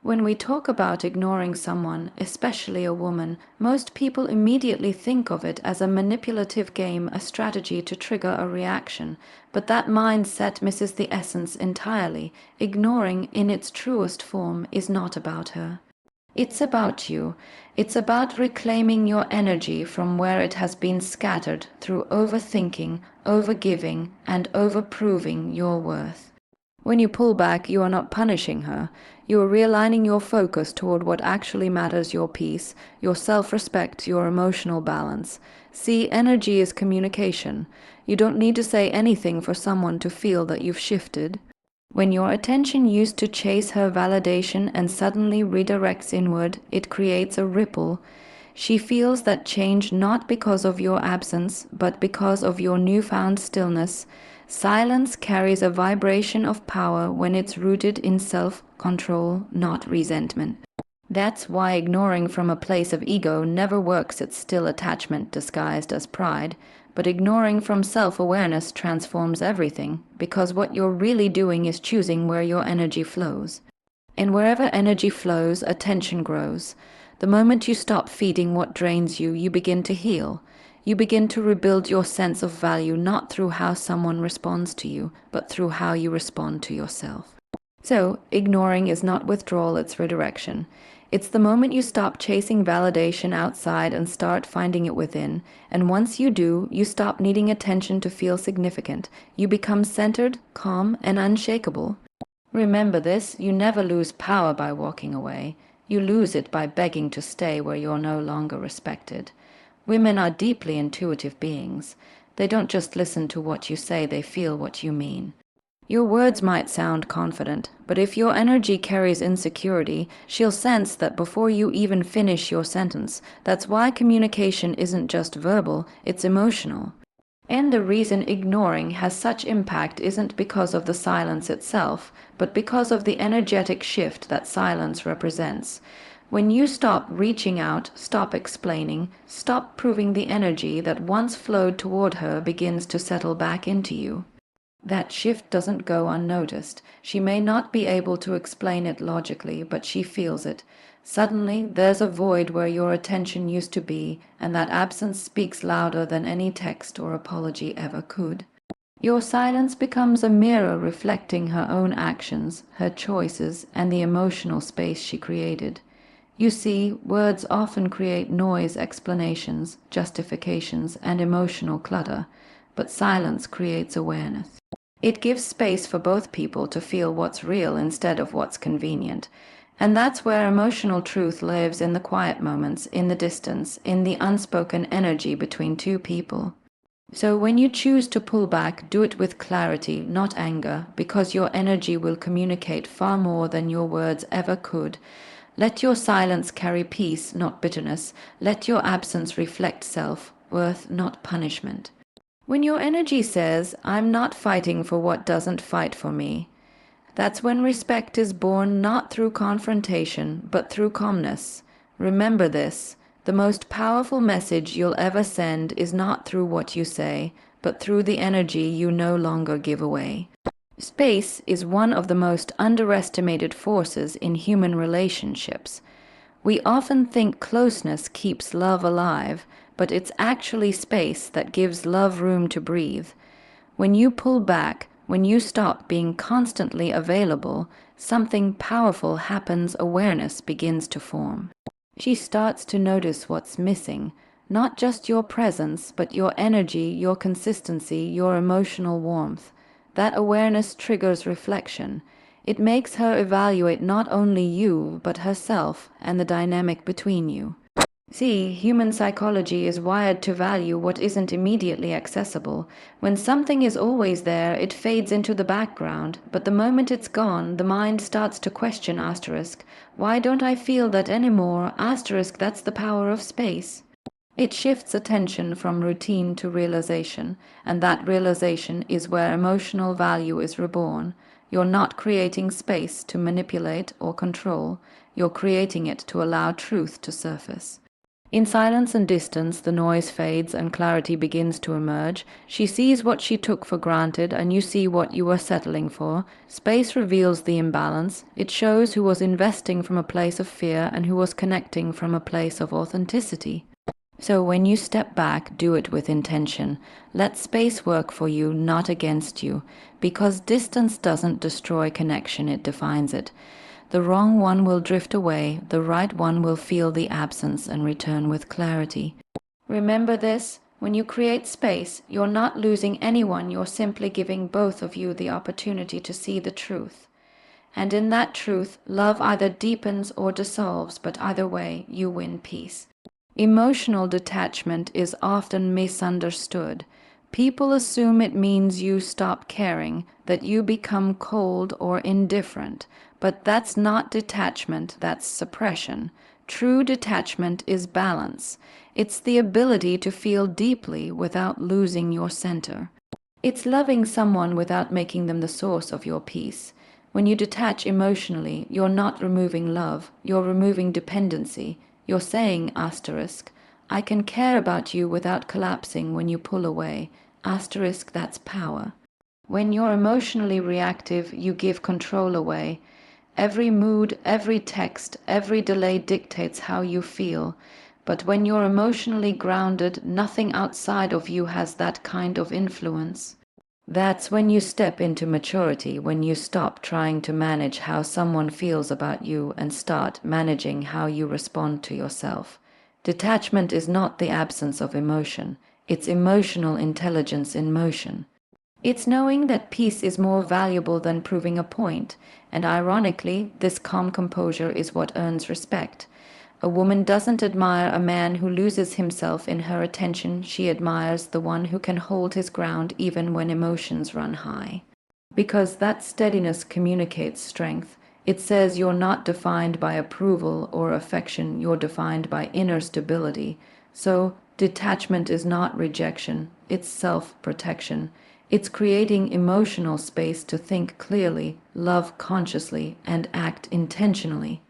When we talk about ignoring someone, especially a woman, most people immediately think of it as a manipulative game, a strategy to trigger a reaction. But that mindset misses the essence entirely. Ignoring, in its truest form, is not about her. It's about you. It's about reclaiming your energy from where it has been scattered through overthinking, overgiving, and overproving your worth. When you pull back, you are not punishing her. You are realigning your focus toward what actually matters: your peace, your self-respect, your emotional balance. See, energy is communication. You don't need to say anything for someone to feel that you've shifted. When your attention used to chase her validation and suddenly redirects inward, it creates a ripple. She feels that change not because of your absence, but because of your newfound stillness. Silence carries a vibration of power when it's rooted in self-control, not resentment. That's why ignoring from a place of ego never works. It's still attachment disguised as pride. But ignoring from self-awareness transforms everything, because what you're really doing is choosing where your energy flows. And wherever energy flows, attention grows. The moment you stop feeding what drains you, you begin to heal. You begin to rebuild your sense of value not through how someone responds to you, but through how you respond to yourself. So, ignoring is not withdrawal, it's redirection. It's the moment you stop chasing validation outside and start finding it within. And once you do, you stop needing attention to feel significant. You become centered, calm, and unshakable. Remember this: you never lose power by walking away. You lose it by begging to stay where you're no longer respected. Women are deeply intuitive beings. They don't just listen to what you say, they feel what you mean. Your words might sound confident, but if your energy carries insecurity, she'll sense that before you even finish your sentence. That's why communication isn't just verbal, it's emotional. And the reason ignoring has such impact isn't because of the silence itself, but because of the energetic shift that silence represents. When you stop reaching out, stop explaining, stop proving, the energy that once flowed toward her begins to settle back into you. That shift doesn't go unnoticed. She may not be able to explain it logically, but she feels it. Suddenly, there's a void where your attention used to be, and that absence speaks louder than any text or apology ever could. Your silence becomes a mirror reflecting her own actions, her choices, and the emotional space she created. You see, words often create noise, explanations, justifications, and emotional clutter, but silence creates awareness. It gives space for both people to feel what's real instead of what's convenient. And that's where emotional truth lives: in the quiet moments, in the distance, in the unspoken energy between two people. So when you choose to pull back, do it with clarity, not anger, because your energy will communicate far more than your words ever could. Let your silence carry peace, not bitterness. Let your absence reflect self-worth, not punishment. When your energy says, "I'm not fighting for what doesn't fight for me," that's when respect is born, not through confrontation, but through calmness. Remember this: the most powerful message you'll ever send is not through what you say, but through the energy you no longer give away. Space is one of the most underestimated forces in human relationships. We often think closeness keeps love alive, but it's actually space that gives love room to breathe. When you pull back, when you stop being constantly available, something powerful happens. Awareness begins to form. She starts to notice what's missing, not just your presence, but your energy, your consistency, your emotional warmth. That awareness triggers reflection. It makes her evaluate not only you, but herself and the dynamic between you. See, human psychology is wired to value what isn't immediately accessible. When something is always there, it fades into the background, but the moment it's gone, the mind starts to question asterisk. Why don't I feel that anymore? Asterisk, that's the power of space. It shifts attention from routine to realization, and that realization is where emotional value is reborn. You're not creating space to manipulate or control. You're creating it to allow truth to surface. In silence and distance, the noise fades and clarity begins to emerge. She sees what she took for granted, and you see what you were settling for. Space reveals the imbalance. It shows who was investing from a place of fear and who was connecting from a place of authenticity. So when you step back, do it with intention. Let space work for you, not against you, because distance doesn't destroy connection, it defines it. The wrong one will drift away, the right one will feel the absence and return with clarity. Remember this, when you create space, you're not losing anyone, you're simply giving both of you the opportunity to see the truth. And in that truth, love either deepens or dissolves, but either way, you win peace. Emotional detachment is often misunderstood. People assume it means you stop caring, that you become cold or indifferent. But that's not detachment, that's suppression. True detachment is balance. It's the ability to feel deeply without losing your center. It's loving someone without making them the source of your peace. When you detach emotionally, you're not removing love, you're removing dependency. You're saying, asterisk, I can care about you without collapsing when you pull away. Asterisk, that's power. When you're emotionally reactive, you give control away. Every mood, every text, every delay dictates how you feel. But when you're emotionally grounded, nothing outside of you has that kind of influence. That's when you step into maturity, when you stop trying to manage how someone feels about you and start managing how you respond to yourself. Detachment is not the absence of emotion, it's emotional intelligence in motion. It's knowing that peace is more valuable than proving a point, and ironically, this calm composure is what earns respect. A woman doesn't admire a man who loses himself in her attention, she admires the one who can hold his ground even when emotions run high. Because that steadiness communicates strength. It says you're not defined by approval or affection, you're defined by inner stability. So, detachment is not rejection, it's self-protection. It's creating emotional space to think clearly, love consciously, and act intentionally.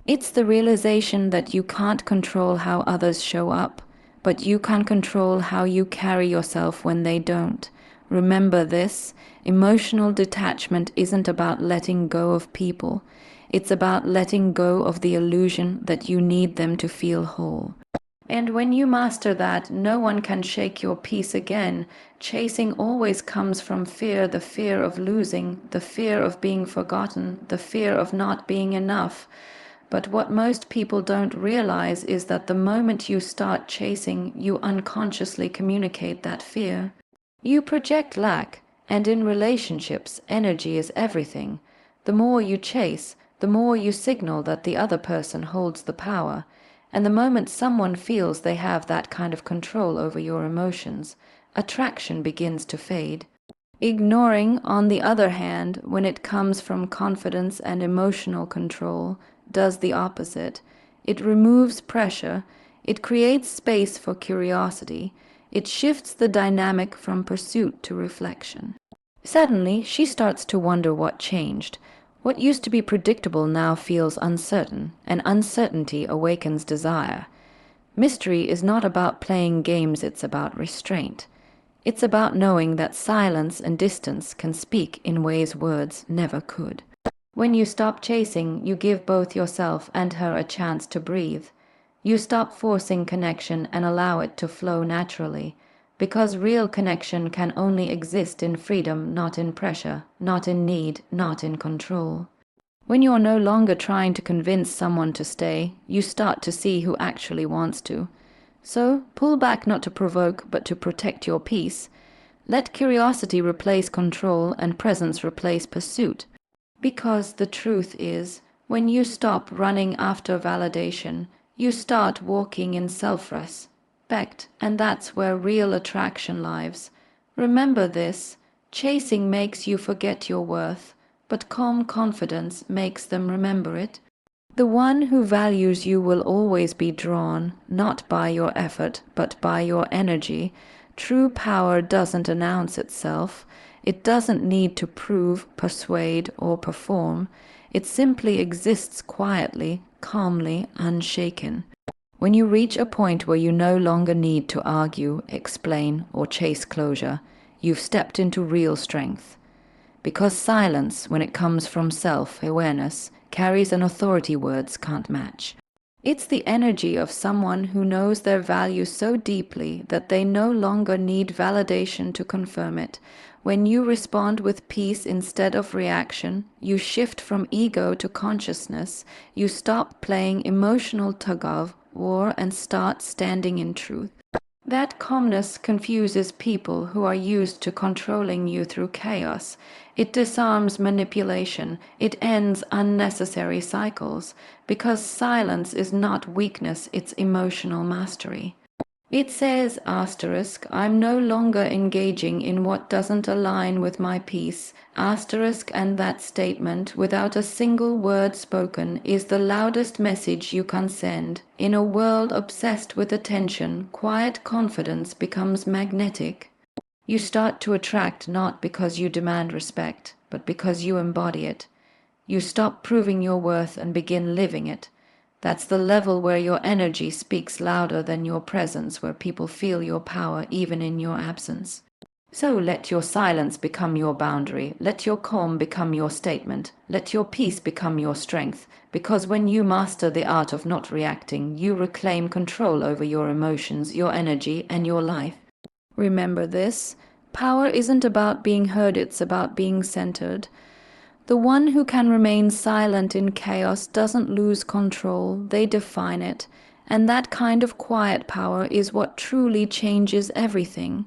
It's the realization that you can't control how others show up, but you can control how you carry yourself when they don't. Remember this, emotional detachment isn't about letting go of people. It's about letting go of the illusion that you need them to feel whole. And when you master that, no one can shake your peace again. Chasing always comes from fear, the fear of losing, the fear of being forgotten, the fear of not being enough. But what most people don't realize is that the moment you start chasing, you unconsciously communicate that fear. You project lack, and in relationships, energy is everything. The more you chase, the more you signal that the other person holds the power. And the moment someone feels they have that kind of control over your emotions, attraction begins to fade. Ignoring, on the other hand, when it comes from confidence and emotional control, does the opposite. It removes pressure, it creates space for curiosity, it shifts the dynamic from pursuit to reflection. Suddenly, she starts to wonder what changed. What used to be predictable now feels uncertain, and uncertainty awakens desire. Mystery is not about playing games, it's about restraint. It's about knowing that silence and distance can speak in ways words never could. When you stop chasing, you give both yourself and her a chance to breathe. You stop forcing connection and allow it to flow naturally, because real connection can only exist in freedom, not in pressure, not in need, not in control. When you're no longer trying to convince someone to stay, you start to see who actually wants to. So, pull back not to provoke, but to protect your peace. Let curiosity replace control and presence replace pursuit. Because the truth is, when you stop running after validation, you start walking in self-respect, and that's where real attraction lives. Remember this, chasing makes you forget your worth, but calm confidence makes them remember it. The one who values you will always be drawn, not by your effort, but by your energy. True power doesn't announce itself. It doesn't need to prove, persuade, or perform. It simply exists quietly, calmly, unshaken. When you reach a point where you no longer need to argue, explain, or chase closure, you've stepped into real strength. Because silence, when it comes from self-awareness, carries an authority words can't match. It's the energy of someone who knows their value so deeply that they no longer need validation to confirm it. When you respond with peace instead of reaction, you shift from ego to consciousness, you stop playing emotional tug-of-war and start standing in truth. That calmness confuses people who are used to controlling you through chaos. It disarms manipulation. It ends unnecessary cycles, because silence is not weakness, it's emotional mastery. It says, asterisk, I'm no longer engaging in what doesn't align with my peace, asterisk, and that statement, without a single word spoken, is the loudest message you can send. In a world obsessed with attention, quiet confidence becomes magnetic. You start to attract not because you demand respect, but because you embody it. You stop proving your worth and begin living it. That's the level where your energy speaks louder than your presence, where people feel your power even in your absence. So let your silence become your boundary. Let your calm become your statement. Let your peace become your strength. Because when you master the art of not reacting, you reclaim control over your emotions, your energy, and your life. Remember this: power isn't about being heard, it's about being centered. The one who can remain silent in chaos doesn't lose control, they define it. And that kind of quiet power is what truly changes everything.